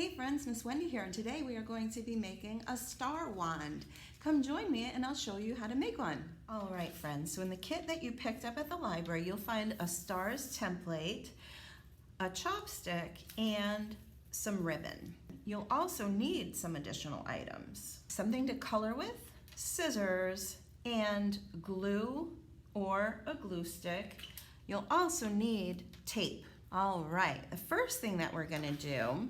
Hey friends, Miss Wendy here, and today we are going to be making a star wand. Come join me and I'll show you how to make one. All right friends, so in the kit that you picked up at the library, you'll find a stars template, a chopstick, and some ribbon. You'll also need some additional items. Something to color with, scissors, and glue or a glue stick. You'll also need tape. All right, the first thing that we're gonna do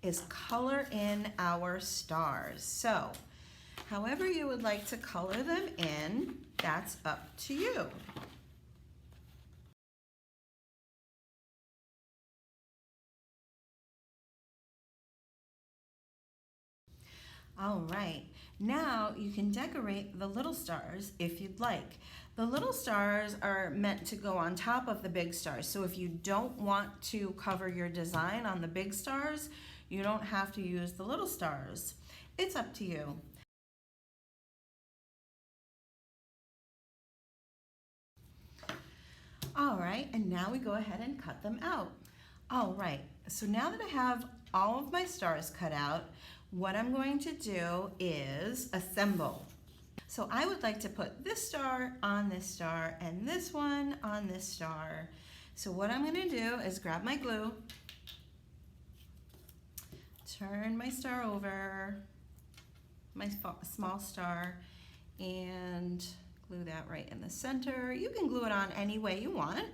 is color in our stars. So, however you would like to color them in, that's up to you. All right, now you can decorate the little stars if you'd like. The little stars are meant to go on top of the big stars, so if you don't want to cover your design on the big stars, you don't have to use the little stars. It's up to you. All right, and now we go ahead and cut them out. All right, so now that I have all of my stars cut out, what I'm going to do is assemble. So I would like to put this star on this star and this one on this star. So what I'm gonna do is grab my glue, turn my star over, my small star, and glue that right in the center. You can glue it on any way you want.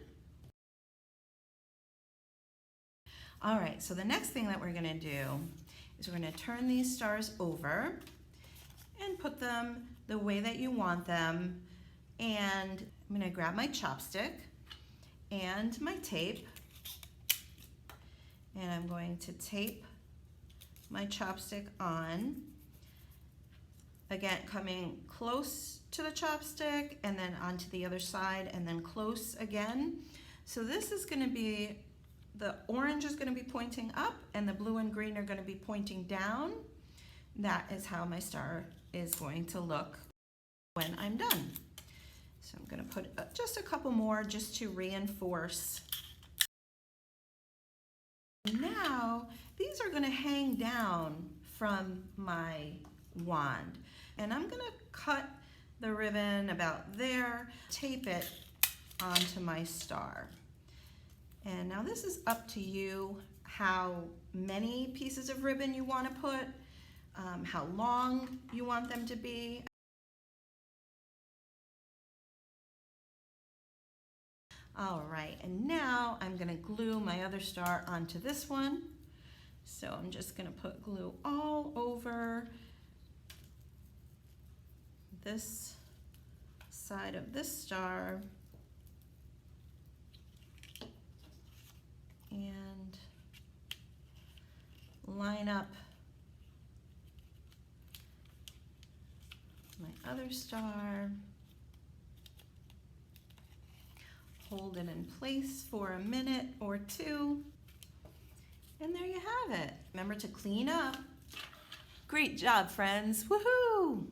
All right, so the next thing that we're gonna do is we're gonna turn these stars over and put them the way that you want them. And I'm gonna grab my chopstick and my tape, and I'm going to tape my chopstick on. Again, coming close to the chopstick and then onto the other side and then close again. So this is gonna be, the orange is gonna be pointing up and the blue and green are gonna be pointing down. That is how my star is going to look when I'm done. So I'm gonna put just a couple more just to reinforce. Now, these are gonna hang down from my wand. And I'm gonna cut the ribbon about there, tape it onto my star. And now this is up to you how many pieces of ribbon you wanna put, how long you want them to be. All right, and now I'm gonna glue my other star onto this one. So I'm just gonna put glue all over this side of this star and line up my other star. Hold it in place for a minute or two, and there you have it. Remember to clean up. Great job, friends. Woohoo!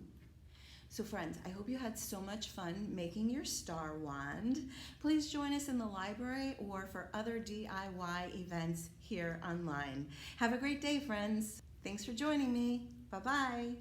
So friends, I hope you had so much fun making your star wand. Please join us in the library or for other DIY events here online. Have a great day, friends. Thanks for joining me. Bye-bye.